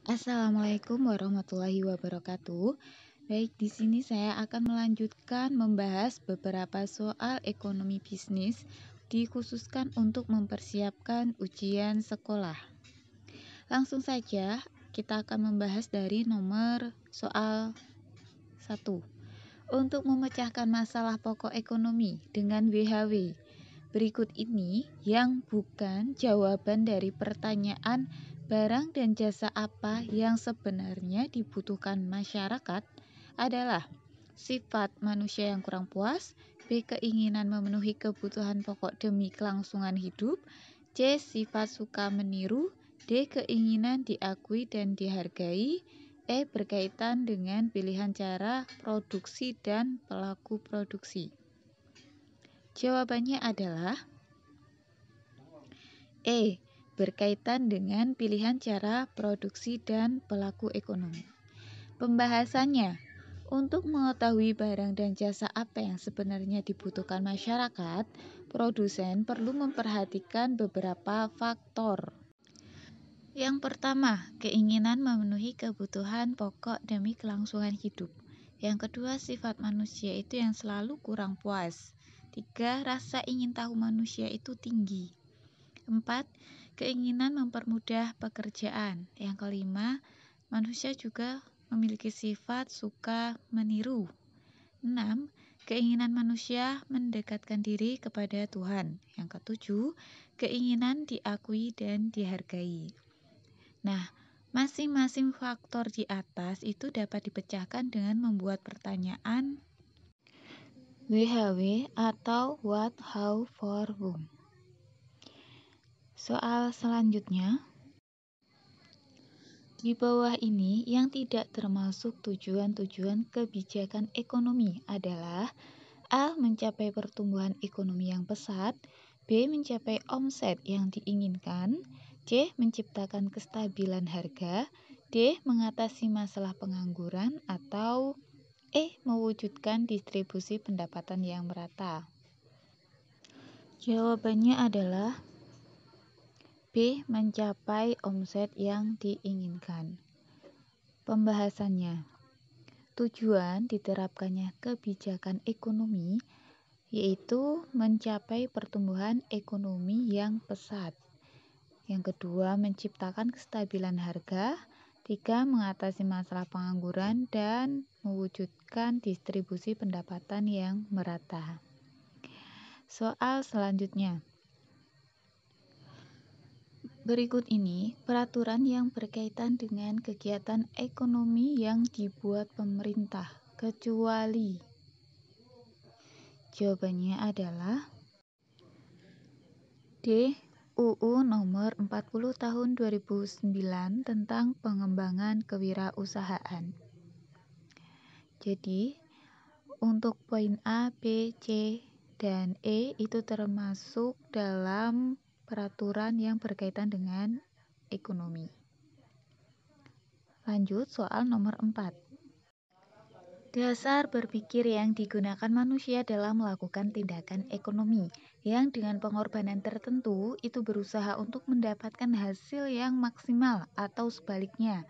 Assalamualaikum warahmatullahi wabarakatuh. Baik, di sini saya akan melanjutkan membahas beberapa soal ekonomi bisnis dikhususkan untuk mempersiapkan ujian sekolah. Langsung saja, kita akan membahas dari nomor soal 1. Untuk memecahkan masalah pokok ekonomi dengan WHW. Berikut ini yang bukan jawaban dari pertanyaan barang dan jasa apa yang sebenarnya dibutuhkan masyarakat adalah sifat manusia yang kurang puas, B. Keinginan memenuhi kebutuhan pokok demi kelangsungan hidup, C. Sifat suka meniru, D. Keinginan diakui dan dihargai, E. Berkaitan dengan pilihan cara produksi dan pelaku produksi. Jawabannya adalah E. Berkaitan dengan pilihan cara produksi dan pelaku ekonomi. Pembahasannya, untuk mengetahui barang dan jasa apa yang sebenarnya dibutuhkan masyarakat, produsen perlu memperhatikan beberapa faktor. Yang pertama, keinginan memenuhi kebutuhan pokok demi kelangsungan hidup. Yang kedua, sifat manusia itu yang selalu kurang puas. 3. Rasa ingin tahu manusia itu tinggi. 4. Keinginan mempermudah pekerjaan. Yang kelima, manusia juga memiliki sifat suka meniru. 6. Keinginan manusia mendekatkan diri kepada Tuhan. Yang ketujuh, keinginan diakui dan dihargai. Nah, masing-masing faktor di atas itu dapat dipecahkan dengan membuat pertanyaan WHW atau What, How, For, Whom. Soal selanjutnya, di bawah ini yang tidak termasuk tujuan-tujuan kebijakan ekonomi adalah A. Mencapai pertumbuhan ekonomi yang pesat, B. Mencapai omset yang diinginkan, C. Menciptakan kestabilan harga, D. Mengatasi masalah pengangguran, atau E. Mewujudkan distribusi pendapatan yang merata. Jawabannya adalah B. Mencapai omset yang diinginkan. Pembahasannya, tujuan diterapkannya kebijakan ekonomi yaitu mencapai pertumbuhan ekonomi yang pesat. Yang kedua, menciptakan kestabilan harga. 3. Mengatasi masalah pengangguran dan mewujudkan distribusi pendapatan yang merata. Soal selanjutnya, berikut ini peraturan yang berkaitan dengan kegiatan ekonomi yang dibuat pemerintah, kecuali. Jawabannya adalah D. UU nomor 40 tahun 2009 tentang pengembangan kewirausahaan. Jadi, untuk poin A, B, C, dan E itu termasuk dalam peraturan yang berkaitan dengan ekonomi. Lanjut soal nomor 4. Dasar berpikir yang digunakan manusia dalam melakukan tindakan ekonomi yang dengan pengorbanan tertentu itu berusaha untuk mendapatkan hasil yang maksimal atau sebaliknya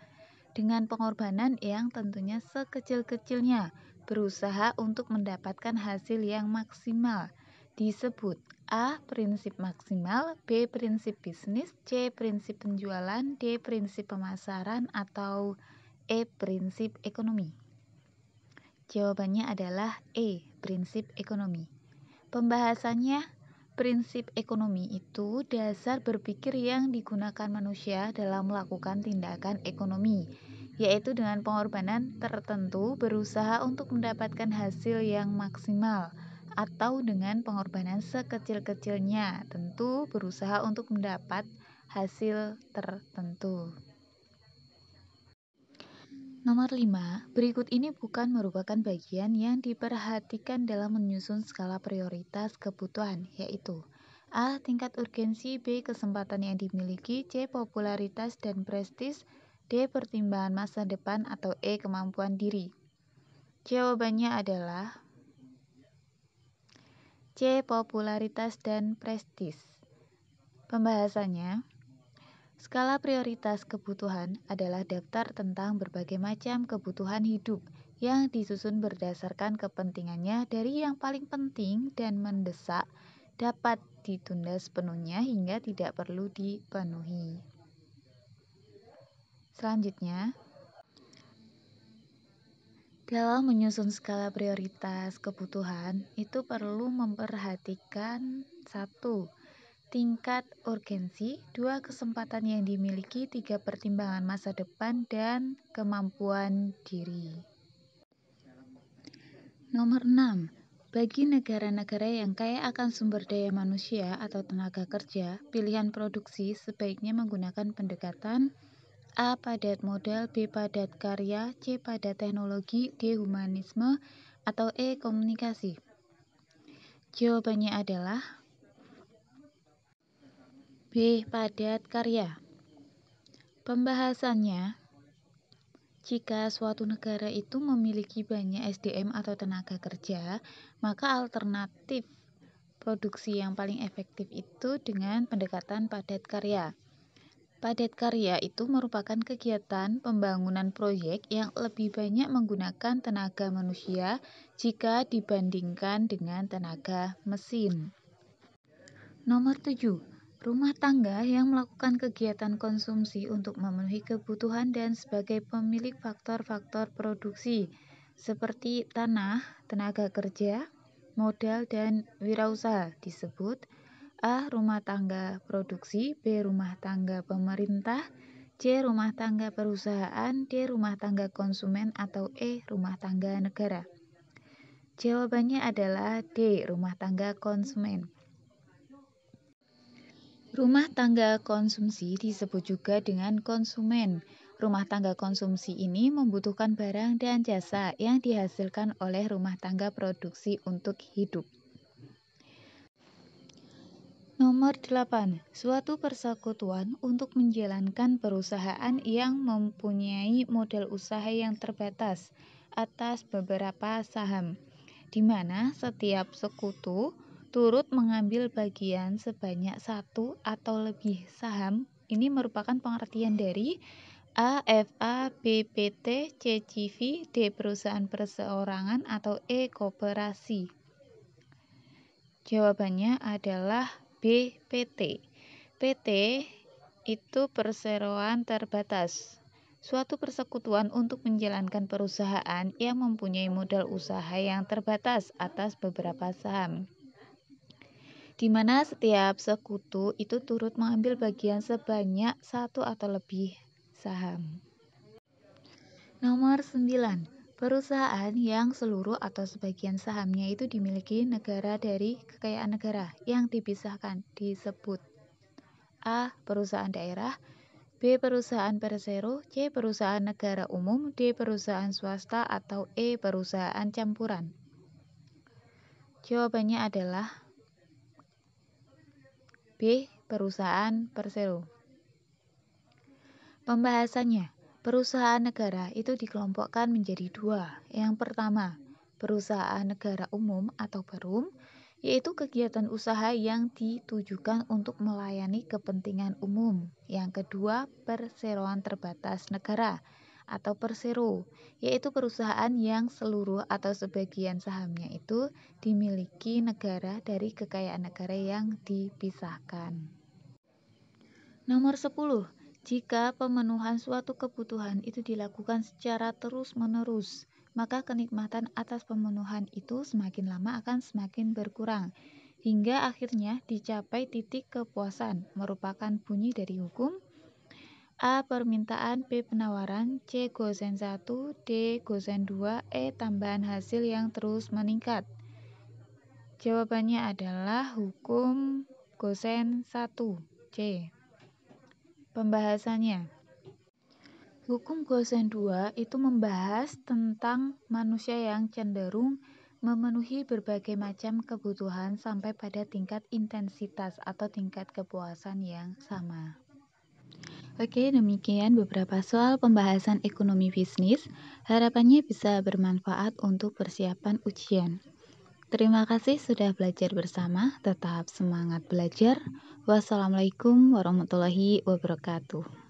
dengan pengorbanan yang tentunya sekecil-kecilnya berusaha untuk mendapatkan hasil yang maksimal disebut A. Prinsip maksimal, B. Prinsip bisnis, C. Prinsip penjualan, D. Prinsip pemasaran, atau E. Prinsip ekonomi. Jawabannya adalah E. Prinsip ekonomi. Pembahasannya, prinsip ekonomi itu dasar berpikir yang digunakan manusia dalam melakukan tindakan ekonomi, yaitu dengan pengorbanan tertentu berusaha untuk mendapatkan hasil yang maksimal, atau dengan pengorbanan sekecil-kecilnya, tentu berusaha untuk mendapat hasil tertentu. Nomor 5, berikut ini bukan merupakan bagian yang diperhatikan dalam menyusun skala prioritas kebutuhan, yaitu A. Tingkat urgensi, B. Kesempatan yang dimiliki, C. Popularitas dan prestis, D. Pertimbangan masa depan, atau E. Kemampuan diri. Jawabannya adalah C. Popularitas dan prestis. Pembahasannya, Skala prioritas kebutuhan adalah daftar tentang berbagai macam kebutuhan hidup yang disusun berdasarkan kepentingannya dari yang paling penting dan mendesak dapat ditunda sepenuhnya hingga tidak perlu dipenuhi. Selanjutnya, dalam menyusun skala prioritas kebutuhan, itu perlu memperhatikan 1. Tingkat urgensi, 2. Kesempatan yang dimiliki, 3. Pertimbangan masa depan, dan kemampuan diri. Nomor 6. Bagi negara-negara yang kaya akan sumber daya manusia atau tenaga kerja, pilihan produksi sebaiknya menggunakan pendekatan A. Padat modal, B. Padat karya, C. Padat teknologi, D. Humanisme, atau E. Komunikasi. Jawabannya adalah B. Padat karya. Pembahasannya, jika suatu negara itu memiliki banyak SDM atau tenaga kerja, maka alternatif produksi yang paling efektif itu dengan pendekatan padat karya. Padat karya itu merupakan kegiatan pembangunan proyek yang lebih banyak menggunakan tenaga manusia jika dibandingkan dengan tenaga mesin. Nomor 7. Rumah tangga yang melakukan kegiatan konsumsi untuk memenuhi kebutuhan dan sebagai pemilik faktor-faktor produksi seperti tanah, tenaga kerja, modal, dan wirausaha disebut A. Rumah tangga produksi, B. Rumah tangga pemerintah, C. Rumah tangga perusahaan, D. Rumah tangga konsumen, atau E. Rumah tangga negara. Jawabannya adalah D. Rumah tangga konsumen. Rumah tangga konsumsi disebut juga dengan konsumen. Rumah tangga konsumsi ini membutuhkan barang dan jasa yang dihasilkan oleh rumah tangga produksi untuk hidup. Nomor 8. Suatu persekutuan untuk menjalankan perusahaan yang mempunyai modal usaha yang terbatas atas beberapa saham, di mana setiap sekutu turut mengambil bagian sebanyak satu atau lebih saham. Ini merupakan pengertian dari A. FA, B. PT, C. CV, D. Perusahaan perseorangan, atau E. Koperasi. Jawabannya adalah B. PT. PT itu perseroan terbatas. Suatu persekutuan untuk menjalankan perusahaan yang mempunyai modal usaha yang terbatas atas beberapa saham, di mana setiap sekutu itu turut mengambil bagian sebanyak satu atau lebih saham. Nomor 9. Perusahaan yang seluruh atau sebagian sahamnya itu dimiliki negara dari kekayaan negara yang dipisahkan disebut A. Perusahaan daerah, B. Perusahaan persero, C. Perusahaan negara umum, D. Perusahaan swasta, atau E. Perusahaan campuran. Jawabannya adalah B. Perusahaan persero. Pembahasannya, perusahaan negara itu dikelompokkan menjadi dua. Yang pertama, perusahaan negara umum atau perum, yaitu kegiatan usaha yang ditujukan untuk melayani kepentingan umum. Yang kedua, perseroan terbatas negara atau persero, yaitu perusahaan yang seluruh atau sebagian sahamnya itu dimiliki negara dari kekayaan negara yang dipisahkan. Nomor 10. Jika pemenuhan suatu kebutuhan itu dilakukan secara terus-menerus, maka kenikmatan atas pemenuhan itu semakin lama akan semakin berkurang, hingga akhirnya dicapai titik kepuasan, merupakan bunyi dari hukum A. Permintaan, B. Penawaran, C. Gosen 1, D. Gosen 2, E. Tambahan hasil yang terus meningkat. Jawabannya adalah hukum Gosen 1, C. Pembahasannya, hukum Gosen 2 itu membahas tentang manusia yang cenderung memenuhi berbagai macam kebutuhan sampai pada tingkat intensitas atau tingkat kepuasan yang sama. Oke, demikian beberapa soal pembahasan ekonomi bisnis. Harapannya bisa bermanfaat untuk persiapan ujian. Terima kasih sudah belajar bersama. Tetap semangat belajar. Wassalamualaikum warahmatullahi wabarakatuh.